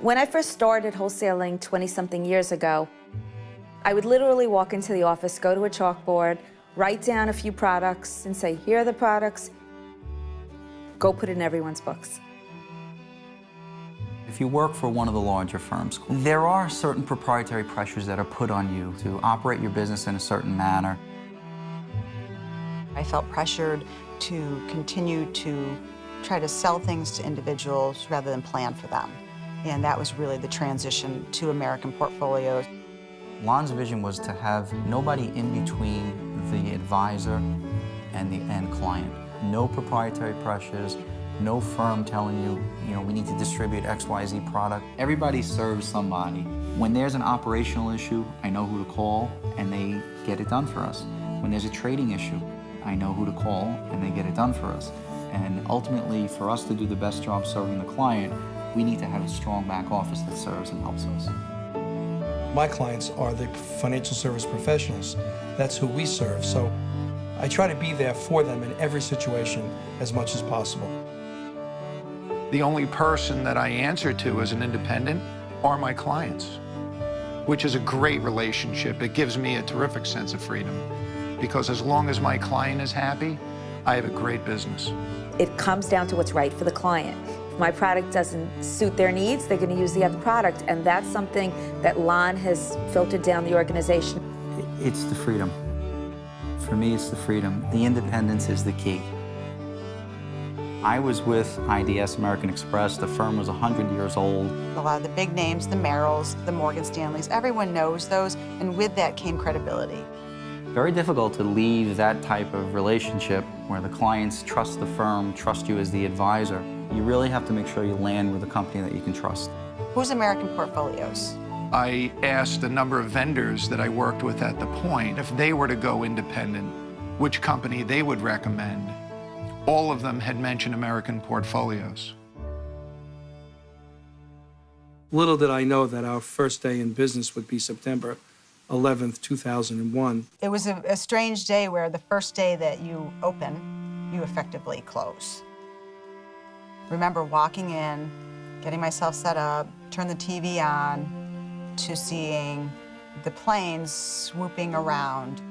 When I first started wholesaling 20-something years ago, I would literally walk into the office, go to a chalkboard, write down a few products and say, here are the products, go put it in everyone's books. If you work for one of the larger firms, there are certain proprietary pressures that are put on you to operate your business in a certain manner. I felt pressured to continue to try to sell things to individuals rather than plan for them. And that was really the transition to American Portfolios. Lon's vision was to have nobody in between the advisor and the end client. No proprietary pressures, no firm telling you, we need to distribute XYZ product. Everybody serves somebody. When there's an operational issue, I know who to call and they get it done for us. When there's a trading issue, I know who to call and they get it done for us. And ultimately, for us to do the best job serving the client, we need to have a strong back office that serves and helps us. My clients are the financial service professionals. That's who we serve. So I try to be there for them in every situation as much as possible. The only person that I answer to as an independent are my clients, which is a great relationship. It gives me a terrific sense of freedom because as long as my client is happy, I have a great business. It comes down to what's right for the client. If my product doesn't suit their needs, they're going to use the other product, and that's something that Lon has filtered down the organization. It's the freedom. For me, it's the freedom. The independence is the key. I was with IDS, American Express. The firm was 100 years old. A lot of the big names, the Merrills, the Morgan Stanleys, everyone knows those, and with that came credibility. Very difficult to leave that type of relationship where the clients trust the firm, trust you as the advisor. You really have to make sure you land with a company that you can trust. Who's American Portfolios? I asked a number of vendors that I worked with at the point if they were to go independent, which company they would recommend. All of them had mentioned American Portfolios. Little did I know that our first day in business would be September 11th, 2001. It was a strange day where the first day that you open, you effectively close. Remember walking in, getting myself set up, turn the TV on, to seeing the planes swooping around.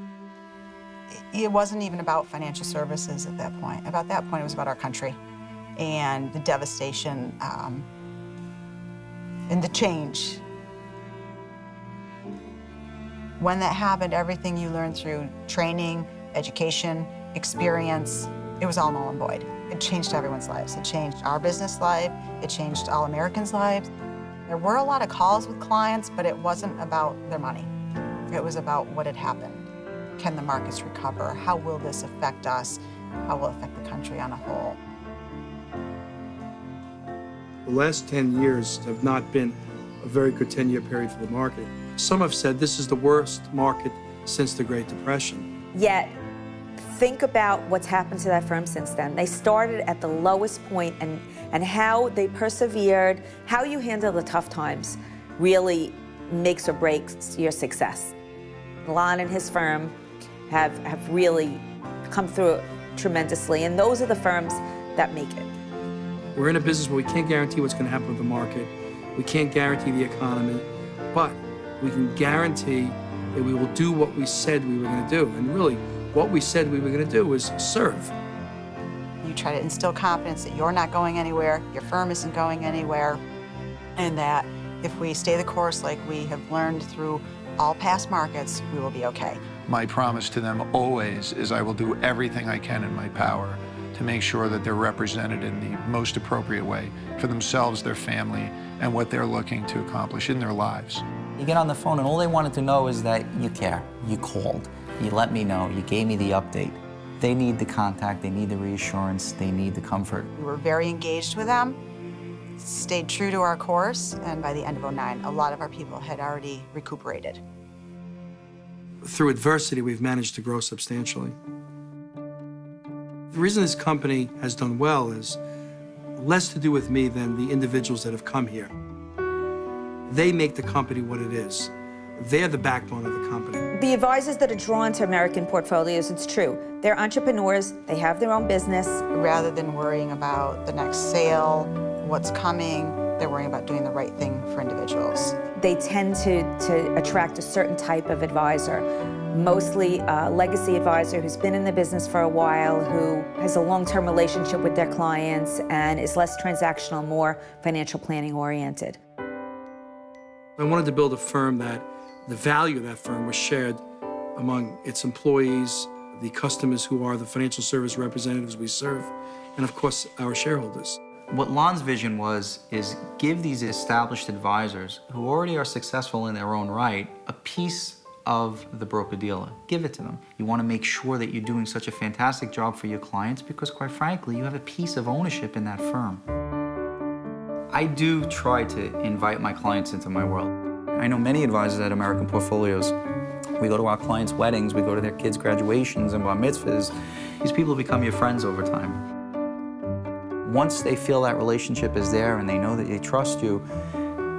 It wasn't even about financial services at that point. About that point, it was about our country and the devastation and the change. When that happened, everything you learned through training, education, experience, it was all null and void. It changed everyone's lives. It changed our business life. It changed all Americans' lives. There were a lot of calls with clients, but it wasn't about their money. It was about what had happened. Can the markets recover? How will this affect us? How will it affect the country on a whole? The last 10 years have not been a very good 10-year period for the market. Some have said this is the worst market since the Great Depression. Yet, think about what's happened to that firm since then. They started at the lowest point, and how they persevered, how you handle the tough times really makes or breaks your success. Lon and his firm have really come through it tremendously, and those are the firms that make it. We're in a business where we can't guarantee what's going to happen with the market. We can't guarantee the economy, but we can guarantee that we will do what we said we were going to do. And really, what we said we were going to do was serve. You try to instill confidence that you're not going anywhere, your firm isn't going anywhere, and that if we stay the course like we have learned through all past markets, we will be okay. My promise to them always is I will do everything I can in my power to make sure that they're represented in the most appropriate way for themselves, their family, and what they're looking to accomplish in their lives. You get on the phone and all they wanted to know is that you care. You called, you let me know, you gave me the update. They need the contact, they need the reassurance, they need the comfort. We were very engaged with them, stayed true to our course, and by the end of '09, a lot of our people had already recuperated. Through adversity, we've managed to grow substantially. The reason this company has done well is less to do with me than the individuals that have come here. They make the company what it is. They're the backbone of the company. The advisors that are drawn to American Portfolios, it's true. They're entrepreneurs, they have their own business. Rather than worrying about the next sale, what's coming, They're worrying about doing the right thing for individuals. They tend to attract a certain type of advisor, mostly a legacy advisor who's been in the business for a while, who has a long-term relationship with their clients and is less transactional, more financial planning oriented. I wanted to build a firm that the value of that firm was shared among its employees, the customers who are the financial service representatives we serve, and of course, our shareholders. What Lon's vision is give these established advisors who already are successful in their own right a piece of the broker-dealer. Give it to them. You want to make sure that you're doing such a fantastic job for your clients because, quite frankly, you have a piece of ownership in that firm. I do try to invite my clients into my world. I know many advisors at American Portfolios. We go to our clients' weddings, we go to their kids' graduations and bar mitzvahs. These people become your friends over time. Once they feel that relationship is there and they know that they trust you,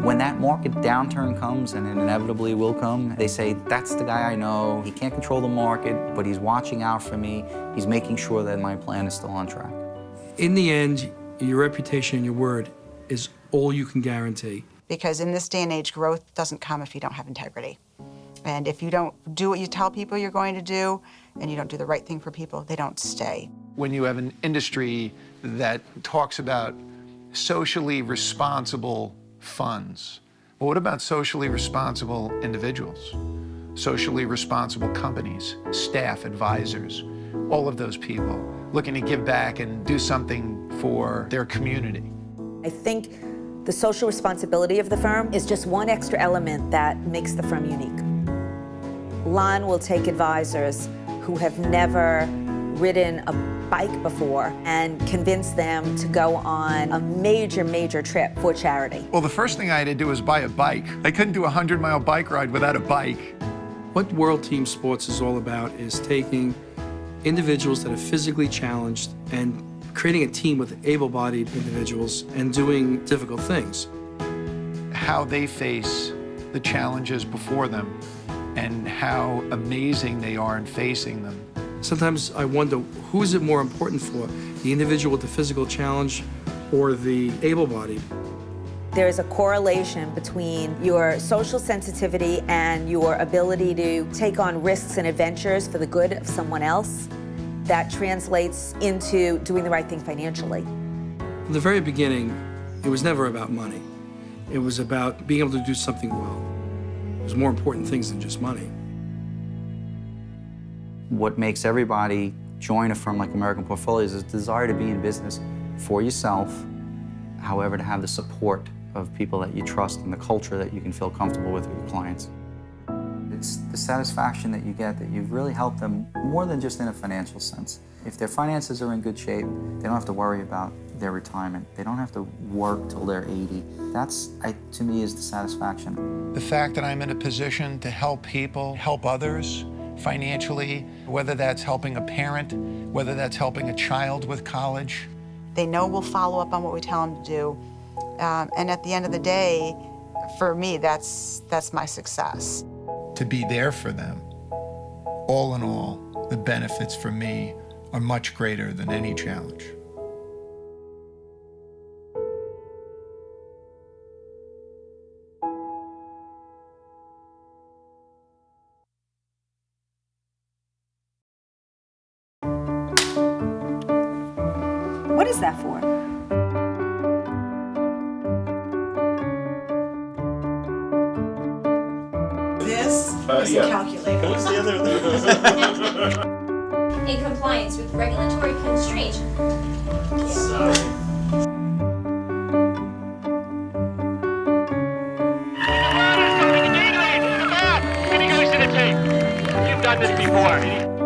when that market downturn comes, and it inevitably will come, they say, that's the guy I know. He can't control the market, but he's watching out for me. He's making sure that my plan is still on track. In the end, your reputation and your word is all you can guarantee. Because in this day and age, growth doesn't come if you don't have integrity. And if you don't do what you tell people you're going to do, and you don't do the right thing for people, they don't stay. When you have an industry that talks about socially responsible funds, well, what about socially responsible individuals? Socially responsible companies, staff, advisors, all of those people looking to give back and do something for their community. I think the social responsibility of the firm is just one extra element that makes the firm unique. Lon will take advisors who have never ridden a bike before and convince them to go on a major, major trip for charity. Well, the first thing I had to do was buy a bike. I couldn't do a 100-mile bike ride without a bike. What World Team Sports is all about is taking individuals that are physically challenged and creating a team with able-bodied individuals and doing difficult things. How they face the challenges before them and how amazing they are in facing them. Sometimes I wonder, who is it more important for? The individual with the physical challenge or the able-bodied? There is a correlation between your social sensitivity and your ability to take on risks and adventures for the good of someone else. That translates into doing the right thing financially. From the very beginning, it was never about money. It was about being able to do something well. There's more important things than just money. What makes everybody join a firm like American Portfolios is the desire to be in business for yourself, however, to have the support of people that you trust and the culture that you can feel comfortable with your clients. It's the satisfaction that you get that you've really helped them more than just in a financial sense. If their finances are in good shape, they don't have to worry about their retirement. They don't have to work till they're 80. That's, to me, is the satisfaction. The fact that I'm in a position to help people, help others financially, whether that's helping a parent, whether that's helping a child with college. They know we'll follow up on what we tell them to do. And at the end of the day, for me, that's my success. To be there for them, all in all, the benefits for me are much greater than any challenge. What is that for? This is a calculator. What's the other thing? In compliance with regulatory constraints. You've done this before.